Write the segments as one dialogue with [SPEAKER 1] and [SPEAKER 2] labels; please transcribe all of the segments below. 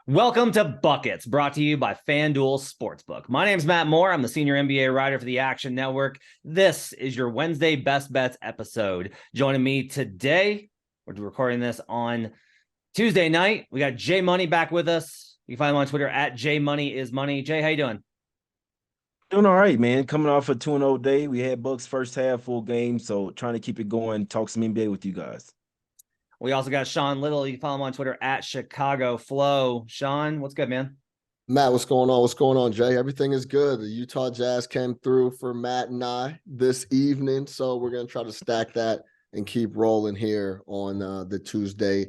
[SPEAKER 1] Welcome to Buckets, brought to you by FanDuel Sportsbook. My name's Matt Moore. I'm the senior NBA writer for the Action Network. This is your Wednesday Best Bets episode. Joining me today, we're recording this on Tuesday night. We got Jay Money back with us. You can find him on Twitter at JMoneyIsMoney. Jay, how you doing?
[SPEAKER 2] Doing all right, man. Coming off a 2-0 day. We had Bucks first half full game, so trying to keep it going, talk some NBA with you guys.
[SPEAKER 1] We also got Sean Little. You can follow him on Twitter at Chicago Flow. Sean, what's good, man?
[SPEAKER 3] Matt, what's going on? What's going on, Jay? Everything is good. The Utah Jazz came through for Matt and I this evening, so we're going to try to stack that and keep rolling here on the Tuesday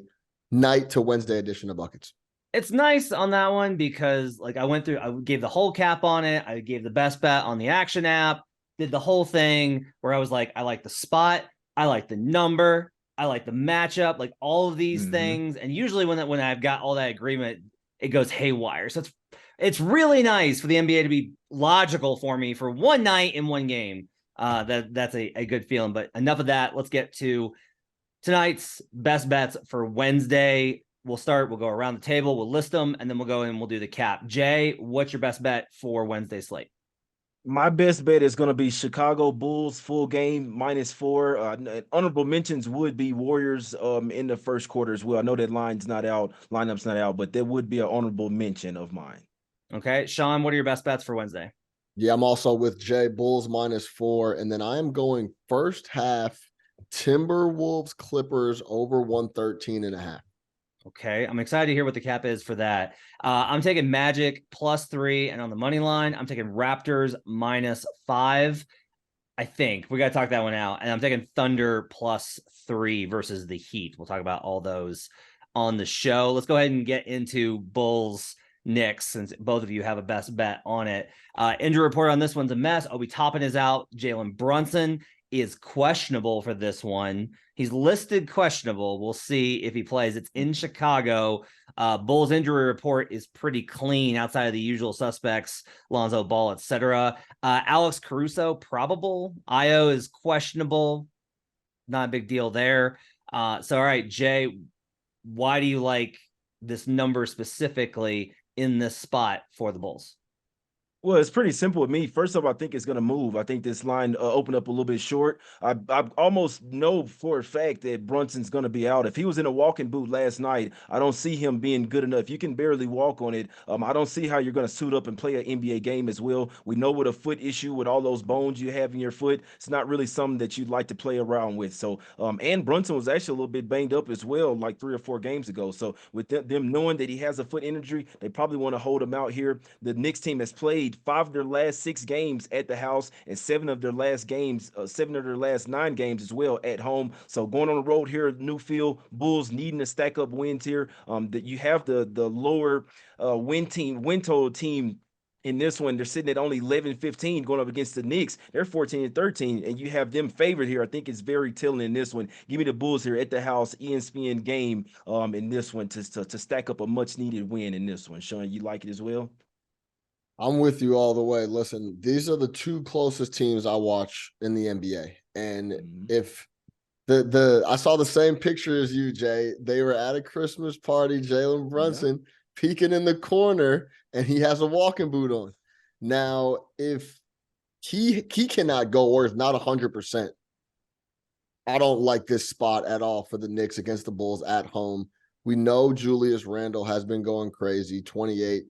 [SPEAKER 3] night to Wednesday edition of Buckets.
[SPEAKER 1] It's nice on that one because I gave the whole cap on it. I gave the best bet on the Action app, did the whole thing where I was like, I like the spot, I like the number, I like the matchup, like all of these things. And usually when I've got all that agreement, it goes haywire. So it's really nice for the NBA to be logical for me for one night in one game. That's a good feeling. But enough of that. Let's get to tonight's best bets for Wednesday. We'll go around the table, we'll list them, and then we'll go in and we'll do the cap. Jay, what's your best bet for Wednesday slate?
[SPEAKER 2] My best bet is going to be Chicago Bulls full game -4. Honorable mentions would be Warriors in the first quarter as well. I know that lineup's not out, but there would be an honorable mention of mine.
[SPEAKER 1] Okay, Sean, what are your best bets for Wednesday?
[SPEAKER 3] Yeah, I'm also with Jay. Bulls -4, and then I am going first half Timberwolves Clippers over 113.5.
[SPEAKER 1] Okay, I'm excited to hear what the cap is for that. I'm taking Magic +3, and on the money line, I'm taking Raptors -5. I think we got to talk that one out. And I'm taking Thunder +3 versus the Heat. We'll talk about all those on the show. Let's go ahead and get into Bulls Knicks, since both of you have a best bet on it. Injury report on this one's a mess. Obi Toppin is out. Jalen Brunson is questionable for this one. He's listed questionable. We'll see if he plays. It's in Chicago. Bulls injury report is pretty clean outside of the usual suspects, Lonzo Ball, etc. Alex Caruso, probable. Io is questionable. Not a big deal there. All right, Jay, why do you like this number specifically in this spot for the Bulls?
[SPEAKER 2] Well, it's pretty simple with me. First off, I think it's going to move. I think this line opened up a little bit short. I almost know for a fact that Brunson's going to be out. If he was in a walking boot last night, I don't see him being good enough. You can barely walk on it. I don't see how you're going to suit up and play an NBA game as well. We know with a foot issue, with all those bones you have in your foot, it's not really something that you'd like to play around with. So, and Brunson was actually a little bit banged up as well, like 3 or 4 games ago. So with them knowing that he has a foot injury, they probably want to hold him out here. The Knicks team has played 5 of their last 6 games at the house and 7 of their last 9 games as well at home. So going on the road here, new field, Bulls needing to stack up wins here. That you have the lower win total team. In this one, they're sitting at only 11-15 going up against the Knicks. They're 14-13, and you have them favored here. I think it's very telling in this one. Give me the Bulls here at the house, ESPN game in this one to stack up a much-needed win in this one. Sean, you like it as well?
[SPEAKER 3] I'm with you all the way. Listen, these are the 2 closest teams I watch in the NBA. And if I saw the same picture as you, Jay. They were at a Christmas party, Jalen Brunson peeking in the corner, and he has a walking boot on. Now, if he cannot go or is not 100%, I don't like this spot at all for the Knicks against the Bulls at home. We know Julius Randle has been going crazy, 28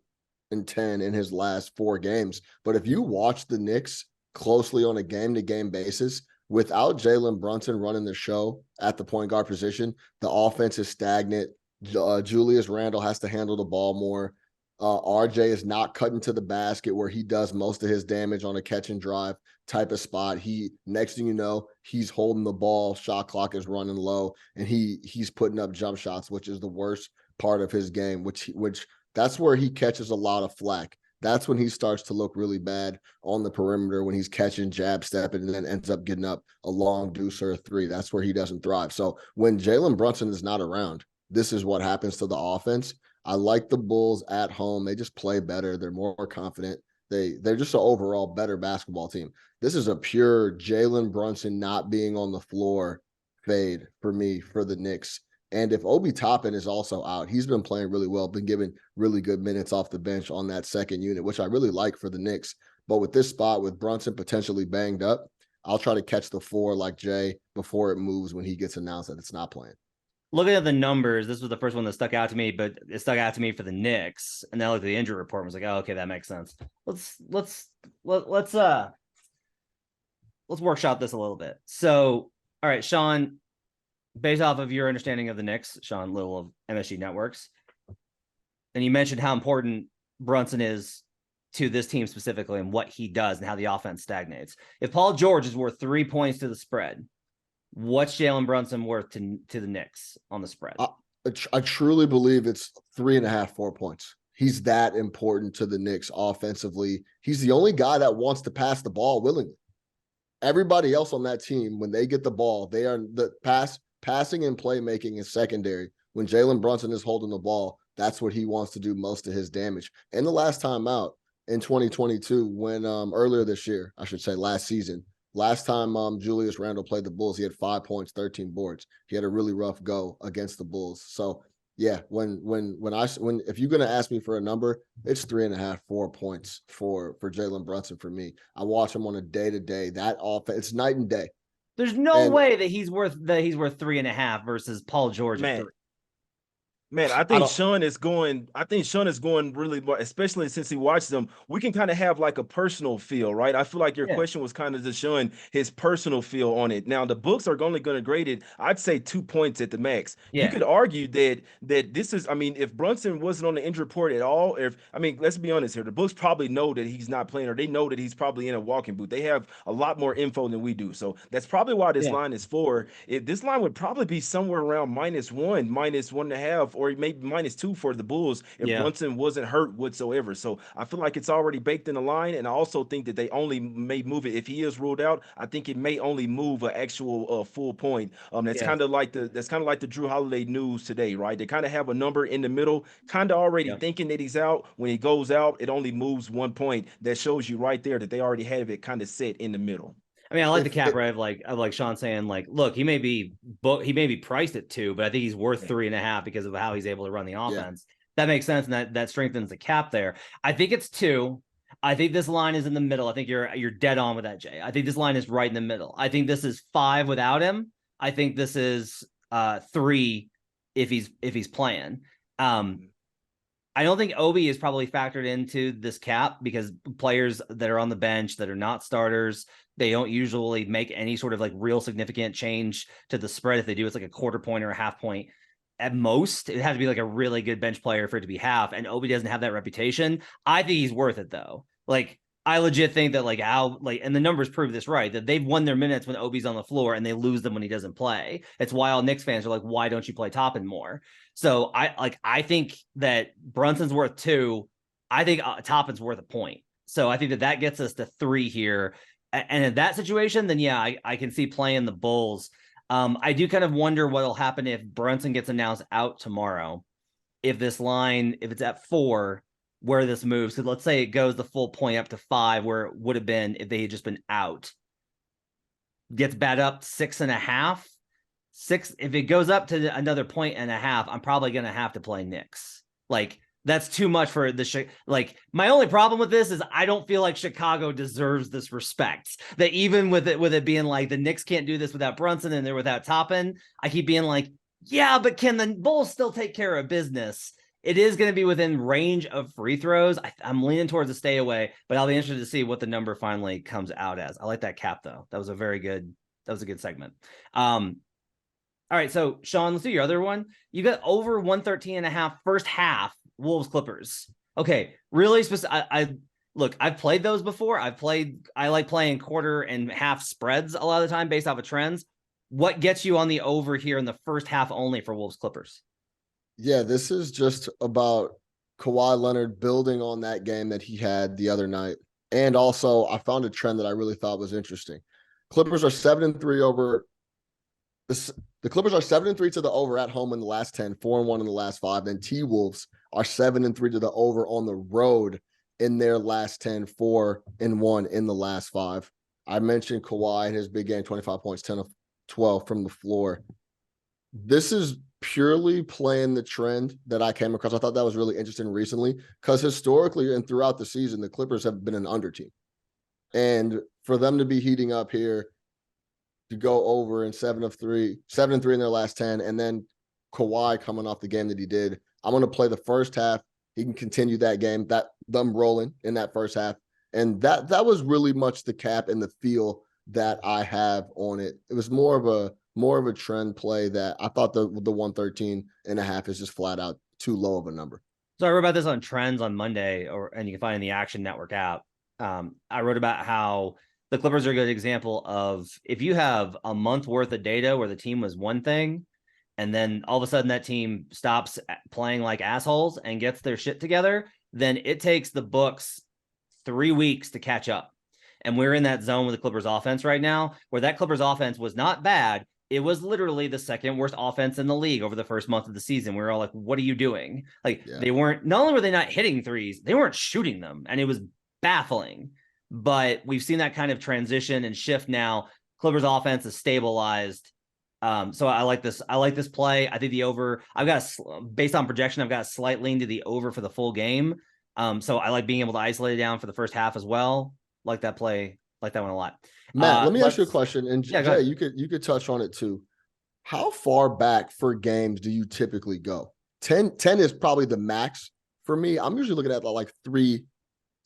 [SPEAKER 3] and 10 in his last 4 games. But if you watch the Knicks closely on a game-to-game basis, without Jalen Brunson running the show at the point guard position, the offense is stagnant. Julius Randle has to handle the ball more. RJ is not cutting to the basket where he does most of his damage on a catch and drive type of spot. Next thing you know, he's holding the ball, shot clock is running low, and he's putting up jump shots, which is the worst part of his game, which that's where he catches a lot of flack. That's when he starts to look really bad on the perimeter, when he's catching, jab stepping, and then ends up getting up a long deuce or a 3. That's where he doesn't thrive. So when Jalen Brunson is not around, this is what happens to the offense. I like the Bulls at home. They just play better. They're more confident. They're just an overall better basketball team. This is a pure Jalen Brunson not being on the floor fade for me for the Knicks And if Obi Toppin is also out, he's been playing really well, been given really good minutes off the bench on that second unit, which I really like for the Knicks. But with this spot, with Brunson potentially banged up, I'll try to catch the 4 like Jay before it moves when he gets announced that it's not playing.
[SPEAKER 1] Looking at the numbers, this was the first one that stuck out to me, but it stuck out to me for the Knicks. And then I looked at the injury report and was like, oh, okay, that makes sense. Let's workshop this a little bit. So, all right, Sean, based off of your understanding of the Knicks, Sean Little of MSG Networks, and you mentioned how important Brunson is to this team specifically and what he does and how the offense stagnates. If Paul George is worth 3 points to the spread, what's Jalen Brunson worth to the Knicks on the spread?
[SPEAKER 3] I truly believe it's 3.5, 4 points. He's that important to the Knicks offensively. He's the only guy that wants to pass the ball willingly. Everybody else on that team, when they get the ball, they are the passing and playmaking is secondary. When Jalen Brunson is holding the ball, that's what he wants to do most of his damage. And the last time out in 2022, when earlier this year, I should say last season, last time Julius Randle played the Bulls, he had 5 points, 13 boards. He had a really rough go against the Bulls. So yeah, when if you're gonna ask me for a number, it's 3.5, 4 points for Jalen Brunson for me. I watch him on a day-to-day. That offense, it's night and day.
[SPEAKER 1] There's no way that he's worth 3.5 versus Paul George at 3.
[SPEAKER 2] Man, I think Sean is going really well, especially since he watched them. We can kind of have like a personal feel, right? I feel like your question was kind of just showing his personal feel on it. Now, the books are only going to grade it, I'd say 2 points at the max. Yeah. You could argue that this is, I mean, if Brunson wasn't on the injury report at all, let's be honest here, the books probably know that he's not playing, or they know that he's probably in a walking boot. They have a lot more info than we do. So that's probably why this line is 4. This line would probably be somewhere around -1, -1.5, or maybe -2 for the Bulls if Brunson wasn't hurt whatsoever. So I feel like it's already baked in the line, and I also think that they only may move it if he is ruled out. I think it may only move an actual full point. That's kind of like the Drew Holiday news today, right? They kind of have a number in the middle, kind of already thinking that he's out. When he goes out, it only moves 1 point. That shows you right there that they already have it kind of set in the middle.
[SPEAKER 1] I mean, I like the cap, right? Of like Sean saying, like, look, he may be priced at 2, but I think he's worth 3.5 because of how he's able to run the offense. That makes sense, and that strengthens the cap there. I think it's 2. I think this line is in the middle. I think you're dead on with that, Jay. I think this line is right in the middle. I think this is 5 without him. I think this is 3 if he's playing. I don't think Obi is probably factored into this cap because players that are on the bench that are not starters, they don't usually make any sort of like real significant change to the spread. If they do, it's like a quarter point or a half point at most. It has to be like a really good bench player for it to be half, and Obi doesn't have that reputation. I think he's worth it though. Like, I legit think that and the numbers prove this right, that they've won their minutes when Obi's on the floor and they lose them when he doesn't play. It's why all Knicks fans are like, why don't you play Toppin more? So I think that Brunson's worth 2. I think Toppin's worth 1 point. So I think that gets us to 3 here. And in that situation, then I can see playing the Bulls. I do kind of wonder what'll happen if Brunson gets announced out tomorrow. If this line, if it's at 4, where this moves. So let's say it goes the full point up to 5, where it would have been if they had just been out. Gets bad up 6.5. 6. If it goes up to another 1.5, I'm probably gonna have to play Knicks. Like, that's too much for the my only problem with this is I don't feel like Chicago deserves this respect. That even with it being like the Knicks can't do this without Brunson and they're without Toppin, I keep being like, yeah, but can the Bulls still take care of business? It is going to be within range of free throws. I'm leaning towards a stay away, but I'll be interested to see what the number finally comes out as. I like that cap though. That was a good segment. All right, so Sean, let's do your other one. You got over 113.5 first half Wolves Clippers. Okay, really specific. Look, I've played those before. I like playing quarter and half spreads a lot of the time based off of trends. What gets you on the over here in the first half only for Wolves Clippers?
[SPEAKER 3] Yeah, this is just about Kawhi Leonard building on that game that he had the other night. And also, I found a trend that I really thought was interesting. Clippers are 7-3 over. The Clippers are 7-3 to the over at home in the last 10, 4-1 in the last 5. Then T-Wolves are 7-3 to the over on the road in their last 10, 4-1 in the last 5. I mentioned Kawhi, his big game, 25 points, 10 of 12 from the floor. this is purely playing the trend that I came across. I thought that was really interesting recently because historically and throughout the season, the Clippers have been an under team. And for them to be heating up here, to go over in 7-3 in their last 10, and then Kawhi coming off the game that he did, I'm going to play the first half. He can continue that game, that them rolling in that first half. And that was really much the cap and the feel that I have on it. It was more of a trend play that I thought the 113.5 is just flat out too low of a number.
[SPEAKER 1] So I wrote about this on Trends on Monday, and you can find it in the Action Network app. I wrote about how the Clippers are a good example of if you have a month worth of data where the team was one thing, and then all of a sudden that team stops playing like assholes and gets their shit together, then it takes the books 3 weeks to catch up. And we're in that zone with the Clippers offense right now, where that Clippers offense was not bad. It was literally the second worst offense in the league over the first month of the season. We were all like, what are you doing? Like, They weren't, not only were they not hitting threes, they weren't shooting them. And it was baffling. But we've seen that kind of transition and shift now. Clippers offense is stabilized. So I like this. I like this play. I think the over, based on projection, I've got a slight lean to the over for the full game. So I like being able to isolate it down for the first half as well. Like that play, like that one a lot.
[SPEAKER 3] Matt, let me ask you a question. And
[SPEAKER 1] yeah,
[SPEAKER 3] Jay, you could touch on it too. How far back for games do you typically go? 10 is probably the max for me. I'm usually looking at like 3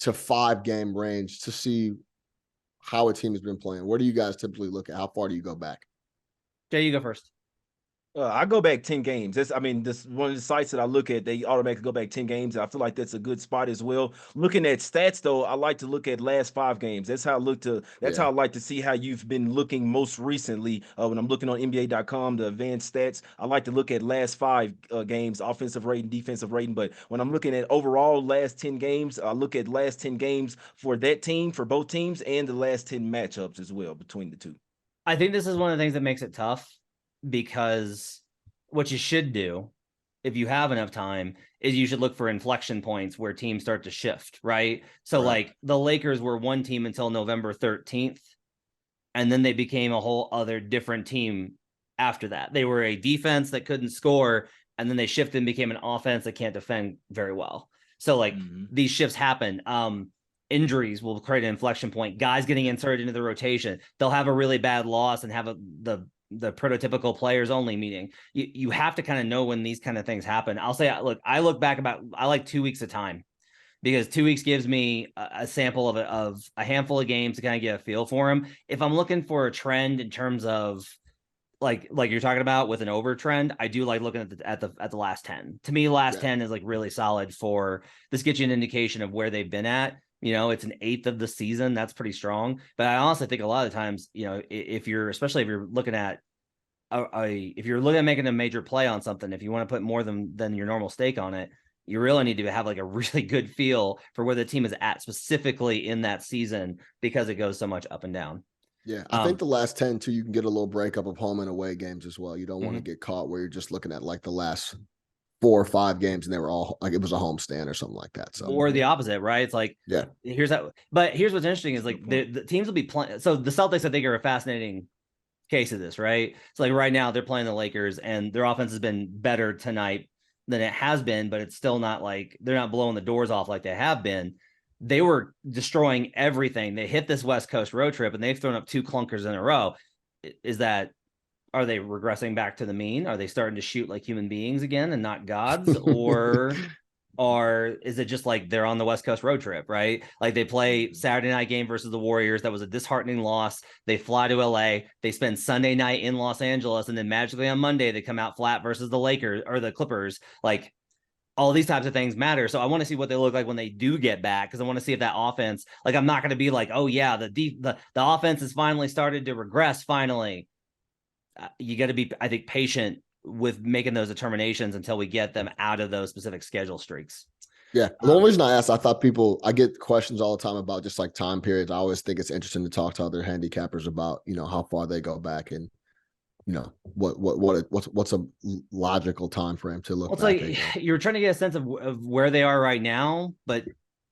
[SPEAKER 3] to 5 game range to see how a team has been playing. Where do you guys typically look at? How far do you go back?
[SPEAKER 1] Jay, you go first.
[SPEAKER 2] I go back 10 games. This one of the sites that I look at, they automatically go back 10 games. I feel like that's a good spot as well. Looking at stats though, I like to look at last 5 games. That's how I like to see how you've been looking most recently. When I'm looking on NBA.com, the advanced stats, I like to look at last 5 games, offensive rating, defensive rating. But when I'm looking at overall last 10 games, I look at last 10 games for that team, for both teams, and the last 10 matchups as well between the two.
[SPEAKER 1] I think this is one of the things that makes it tough, because what you should do if you have enough time is you should look for inflection points where teams start to shift, right? So like the Lakers were one team until November 13th, and then they became a whole other different team after that. They were a defense that couldn't score, and then they shifted and became an offense that can't defend very well. So like these shifts happen. Injuries will create an inflection point. Guys getting inserted into the rotation. They'll have a really bad loss and have the prototypical players only meeting. You have to kind of know when these kind of things happen. I'll say, look, I look back I like 2 weeks of time, because 2 weeks gives me a sample of a handful of games to kind of get a feel for them. If I'm looking for a trend in terms of like you're talking about with an over trend, I do like looking at the last 10. To me, last 10 is like really solid for this. Gets you an indication of where they've been at. It's an 1/8 of the season. That's pretty strong. But I honestly think a lot of times, especially if you're looking at if you're looking at making a major play on something, if you want to put more than your normal stake on it, you really need to have like a really good feel for where the team is at specifically in that season, because it goes so much up and down.
[SPEAKER 3] Yeah, I think the last 10 too, you can get a little breakup of home and away games as well. You don't want to get caught where you're just looking at like the last 4 or 5 games and they were all like it was a home stand or something like that. So
[SPEAKER 1] or the opposite, right? It's like here's what's interesting is like the teams will be playing. So the Celtics, I think, are a fascinating case of this, right? So like right now they're playing the Lakers and their offense has been better tonight than it has been, but it's still not like they're not blowing the doors off like they have been. They were destroying everything. They hit this West Coast road trip and they've thrown up 2 clunkers in a row. Are they regressing back to the mean? Are they starting to shoot like human beings again and not gods? Or is it just like they're on the West Coast road trip, right? Like they play Saturday night game versus the Warriors. That was a disheartening loss. They fly to LA. They spend Sunday night in Los Angeles. And then magically on Monday, they come out flat versus the Lakers or the Clippers. Like all these types of things matter. So I want to see what they look like when they do get back, because I want to see if that offense, like I'm not going to be like, oh yeah, the offense has finally started to regress finally. You got to be, I think, patient with making those determinations until we get them out of those specific schedule streaks.
[SPEAKER 3] Yeah. The only reason I asked, I get questions all the time about just like time periods. I always think it's interesting to talk to other handicappers about, how far they go back and, what's a logical time frame to look back.
[SPEAKER 1] It's like you're trying to get a sense of where they are right now, but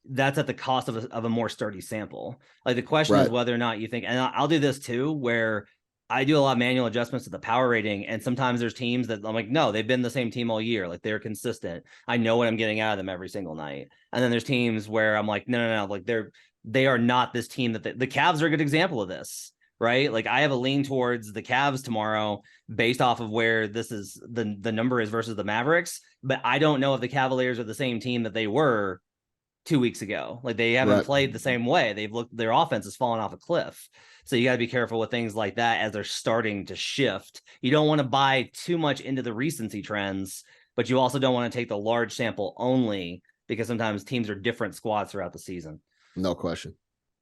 [SPEAKER 1] that's at the cost of a more sturdy sample. Like the question is whether or not you think, and I'll do this too, where I do a lot of manual adjustments to the power rating, and sometimes there's teams that I'm like, no, they've been the same team all year. Like they're consistent. I know what I'm getting out of them every single night. And then there's teams where I'm like, no, like they are not this team that the Cavs are a good example of this, right? Like I have a lean towards the Cavs tomorrow based off of where this is the number is versus the Mavericks, but I don't know if the Cavaliers are the same team that they were 2 weeks ago. Like they haven't played the same way. Their offense has fallen off a cliff. So you got to be careful with things like that as they're starting to shift. You don't want to buy too much into the recency trends, but you also don't want to take the large sample only because sometimes teams are different squads throughout the season.
[SPEAKER 3] No question.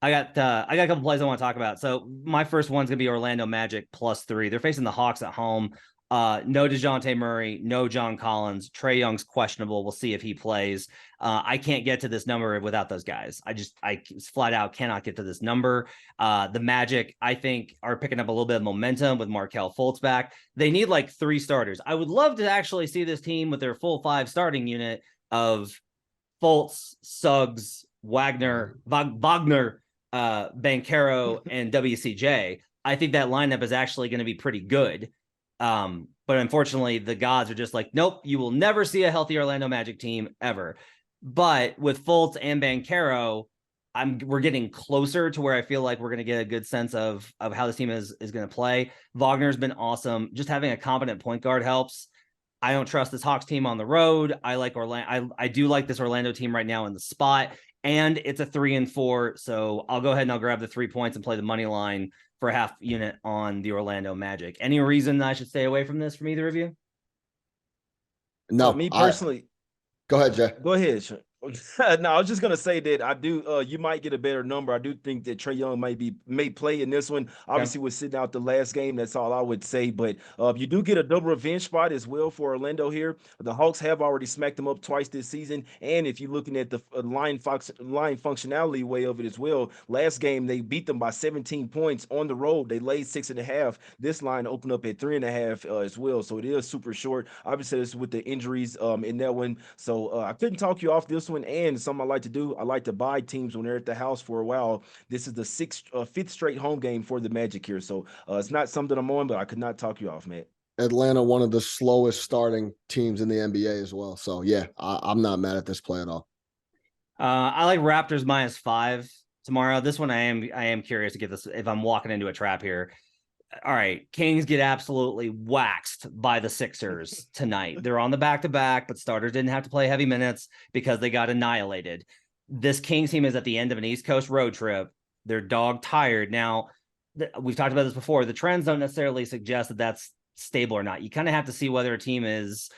[SPEAKER 1] I got a couple plays I want to talk about. So my first one's gonna be Orlando Magic +3. They're facing the Hawks at home. No DeJounte Murray, no John Collins. Trae Young's questionable. We'll see if he plays. I can't get to this number without those guys. I flat out cannot get to this number. The Magic, I think, are picking up a little bit of momentum with Markelle Fultz back. They need like 3 starters. I would love to actually see this team with their full 5 starting unit of Fultz, Suggs, Wagner, Banchero, and WCJ. I think that lineup is actually going to be pretty good. But unfortunately, the gods are just like, nope, you will never see a healthy Orlando Magic team ever. But with Fultz and Banchero, we're getting closer to where I feel like we're going to get a good sense of how this team is going to play. Wagner's been awesome. Just having a competent point guard helps. I don't trust this Hawks team on the road. I like Orlando. I do like this Orlando team right now in the spot, and it's a 3-4. So I'll go ahead and I'll grab the 3 points and play the money line for a half unit on the Orlando Magic. Any reason I should stay away from this from either of you?
[SPEAKER 2] No, me personally.
[SPEAKER 3] Go ahead, Jay.
[SPEAKER 2] Go ahead, Sean. No, I was just gonna say that I do. You might get a better number. I do think that Trae Young may play in this one. Obviously, we're sitting out the last game. That's all I would say. But you do get a double revenge spot as well for Orlando here. The Hawks have already smacked them up twice this season. And if you're looking at the line functionality way of it as well, last game they beat them by 17 points on the road. They laid 6.5. This line opened up at 3.5 as well. So it is super short. Obviously, it's with the injuries in that one. So I couldn't talk you off this one. And something I like to do, I like to buy teams when they're at the house for a while. This is the 5th straight home game for the Magic here. So it's not something I'm on, but I could not talk you off, man.
[SPEAKER 3] Atlanta, one of the slowest starting teams in the NBA as well. So yeah, I'm not mad at this play at all.
[SPEAKER 1] I like Raptors -5 tomorrow. This one I am curious to get this if I'm walking into a trap here. All right, Kings get absolutely waxed by the Sixers tonight. They're on the back-to-back, but starters didn't have to play heavy minutes because they got annihilated. This Kings team is at the end of an East Coast road trip. They're dog tired. Now, we've talked about this before. The trends don't necessarily suggest that that's stable or not. You kind of have to see whether a team is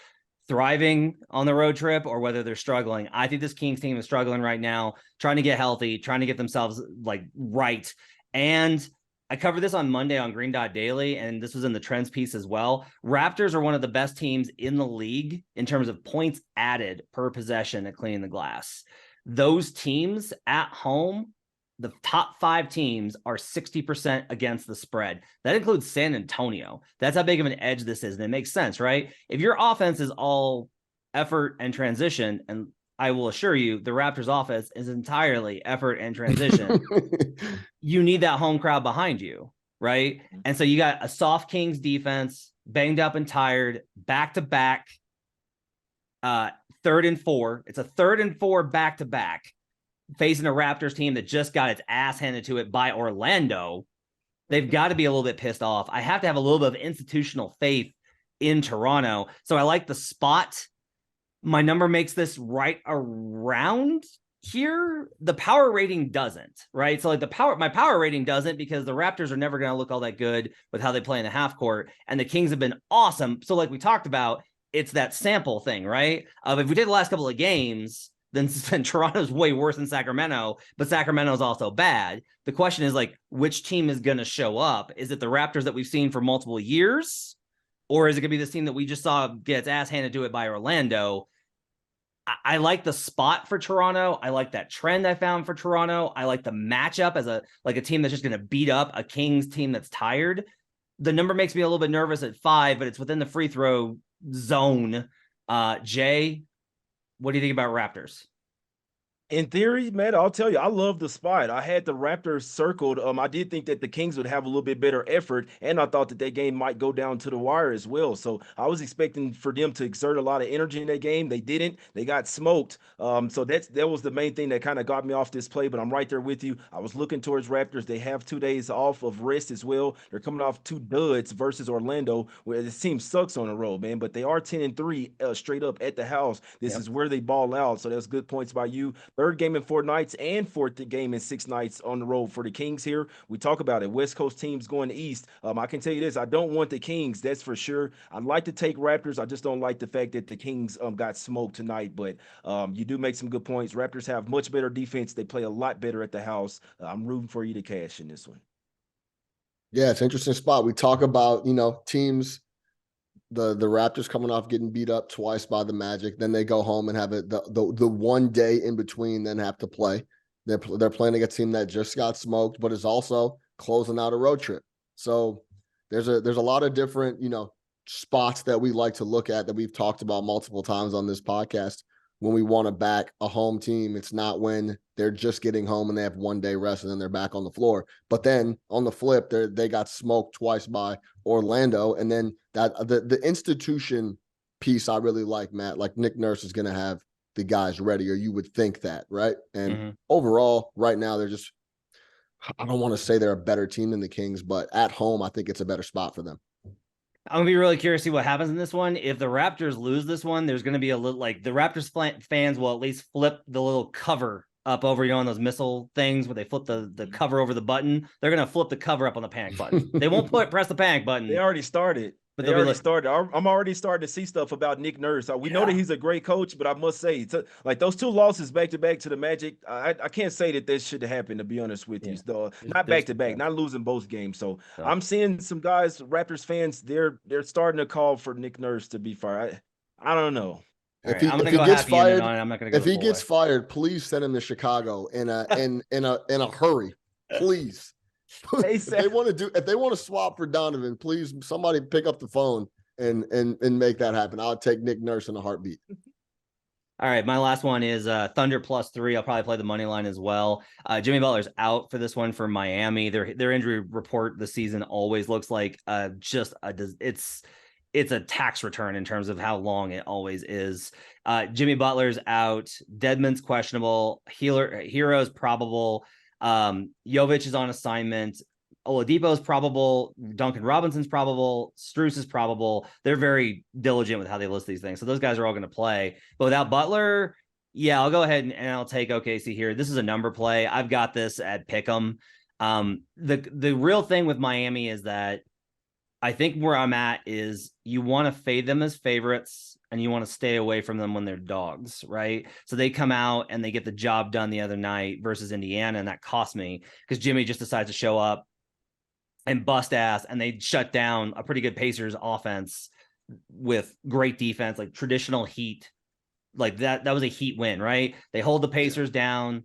[SPEAKER 1] thriving on the road trip or whether they're struggling. I think this Kings team is struggling right now, trying to get healthy, trying to get themselves like right. And I covered this on Monday on Green Dot Daily, and this was in the trends piece as well. Raptors are one of the best teams in the league in terms of points added per possession at cleaning the glass. Those teams at home, the top 5 teams are 60% against the spread. That includes San Antonio. That's how big of an edge this is. And it makes sense, right? If your offense is all effort and transition, and I will assure you, the Raptors offense is entirely effort and transition. You need that home crowd behind you, right? And so you got a soft Kings defense, banged up and tired, back-to-back, 3rd and 4. It's a 3rd and 4 back-to-back facing a Raptors team that just got its ass handed to it by Orlando. They've got to be a little bit pissed off. I have to have a little bit of institutional faith in Toronto. So I like the spot. My number makes this right around here. The power rating doesn't, right? So like my power rating doesn't because the Raptors are never going to look all that good with how they play in the half court. And the Kings have been awesome. So like we talked about, it's that sample thing, right? If we take the last couple of games, then Toronto's way worse than Sacramento, but Sacramento's also bad. The question is like, which team is going to show up? Is it the Raptors that we've seen for multiple years? Or is it going to be this team that we just saw get its ass handed to it by Orlando? I like the spot for Toronto. I like that trend I found for Toronto. I like the matchup as a team that's just going to beat up a Kings team that's tired. The number makes me a little bit nervous at 5, but it's within the free throw zone. Jay, what do you think about Raptors?
[SPEAKER 2] In theory, man, I'll tell you, I love the spot. I had the Raptors circled. I did think that the Kings would have a little bit better effort, and I thought that game might go down to the wire as well. So I was expecting for them to exert a lot of energy in that game. They didn't. They got smoked. So that was the main thing that kind of got me off this play. But I'm right there with you. I was looking towards Raptors. They have 2 days off of rest as well. They're coming off 2 duds versus Orlando, where this team sucks on the road, man. But they are 10-3 straight up at the house. This is where they ball out. So that's good points by you. Third game in 4 nights and fourth game in 6 nights on the road for the Kings here. We talk about it. West Coast teams going east. I can tell you this. I don't want the Kings. That's for sure. I'd like to take Raptors. I just don't like the fact that the Kings got smoked tonight. But you do make some good points. Raptors have much better defense. They play a lot better at the house. I'm rooting for you to cash in this one.
[SPEAKER 3] Yeah, it's an interesting spot. We talk about, teams, the Raptors coming off getting beat up twice by the Magic. Then they go home and have it the 1 day in between, then have to play. They're playing against a team that just got smoked, but is also closing out a road trip. So there's a lot of different, spots that we like to look at that we've talked about multiple times on this podcast. When we want to back a home team, it's not when they're just getting home and they have 1 day rest and then they're back on the floor. But then on the flip, they got smoked twice by Orlando. And then that the institution piece I really like, Matt. Like Nick Nurse is going to have the guys ready, or you would think that, right? And overall, right now, they're just, I don't want to say they're a better team than the Kings, but at home, I think it's a better spot for them.
[SPEAKER 1] I'm gonna be really curious to see what happens in this one. If the Raptors lose this one, there's gonna be a little like the Raptors fans will at least flip the little cover up over, on those missile things where they flip the cover over the button. They're gonna flip the cover up on the panic button. They won't press the panic button.
[SPEAKER 2] They already started.
[SPEAKER 1] But
[SPEAKER 2] they already started. I'm already starting to see stuff about Nick Nurse. We know that he's a great coach, but I must say, like those 2 losses back to back to the Magic, I can't say that this should happen, to be honest with you. So, not back to back, not losing both games. So I'm seeing some guys, Raptors fans, they're starting to call for Nick Nurse to be fired. I don't know.
[SPEAKER 3] If he gets fired, I'm not gonna go. If he gets fired, please send him to Chicago in a hurry, please. If they want to swap for Donovan, please somebody pick up the phone and make that happen. I'll take Nick Nurse in a heartbeat.
[SPEAKER 1] All right, my last one is Thunder +3. I'll probably play the money line as well. Jimmy Butler's out for this one for Miami. Their injury report this season always looks like it's a tax return in terms of how long it always is. Jimmy Butler's out. Dedmon's questionable. Hero's probable. Jovic is on assignment. Oladipo's probable. Duncan Robinson's probable. Strus is probable. They're very diligent with how they list these things. So those guys are all going to play. But without Butler, yeah, I'll go ahead and I'll take OKC here. This is a number play. I've got this at Pick'em. The real thing with Miami is that I think where I'm at is you want to fade them as favorites and you want to stay away from them when they're dogs, right? So they come out and they get the job done the other night versus Indiana, and that cost me because Jimmy just decides to show up and bust ass, and they shut down a pretty good Pacers offense with great defense, like traditional Heat. Like that was a Heat win, right? They hold the Pacers down.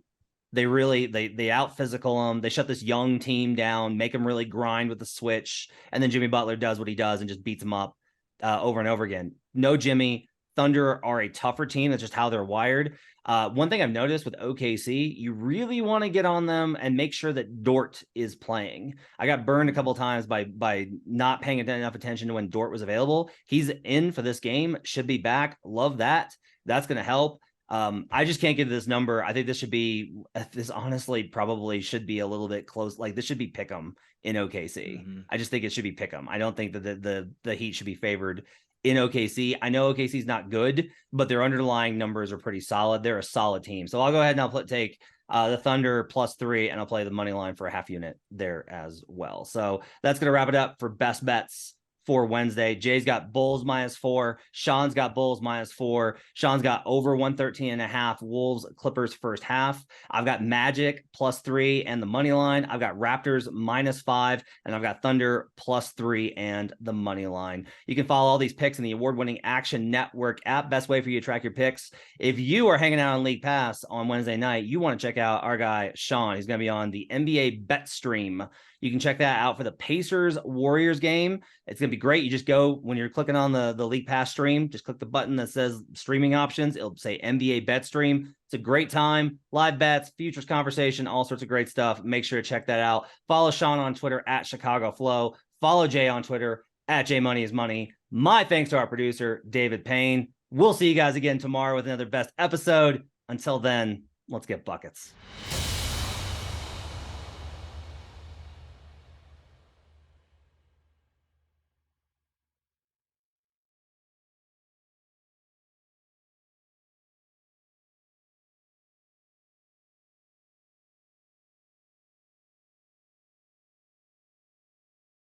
[SPEAKER 1] They really they out physical them. They shut this young team down, make them really grind with the switch, and then Jimmy Butler does what he does and just beats them up over and over again. No Jimmy. Thunder are a tougher team. That's just how they're wired. One thing I've noticed with OKC, you really want to get on them and make sure that Dort is playing. I got burned a couple of times by not paying enough attention to when Dort was available. He's in for this game, should be back. Love that. That's going to help. I just can't give this number. I think this honestly probably should be a little bit close. Like this should be Pick'em in OKC. I just think it should be Pick'em. I don't think that the Heat should be favored in OKC. I know OKC is not good, but their underlying numbers are pretty solid. They're a solid team. So I'll go ahead and I'll take the Thunder +3, and I'll play the money line for a half unit there as well. So that's going to wrap it up for best bets for Wednesday. Jay's got Bulls -4. Sean's got Bulls -4. Sean's got over 113.5 Wolves Clippers first half. I've got Magic +3 and the money line. I've got Raptors -5, and I've got Thunder +3 and the money line. You can follow all these picks in the award-winning Action Network app. Best way for you to track your picks. If you are hanging out on League Pass on Wednesday night, you want to check out our guy Sean. He's going to be on the NBA Bet Stream. You can check that out for the Pacers Warriors game. It's going to be great. You just go, when you're clicking on the League Pass stream, just click the button that says streaming options. It'll say NBA Bet Stream. It's a great time. Live bets, futures conversation, all sorts of great stuff. Make sure to check that out. Follow Sean on Twitter at Chicago Flow. Follow Jay on Twitter at JMoneyIsMoney. My thanks to our producer, David Payne. We'll see you guys again tomorrow with another best episode. Until then, let's get buckets.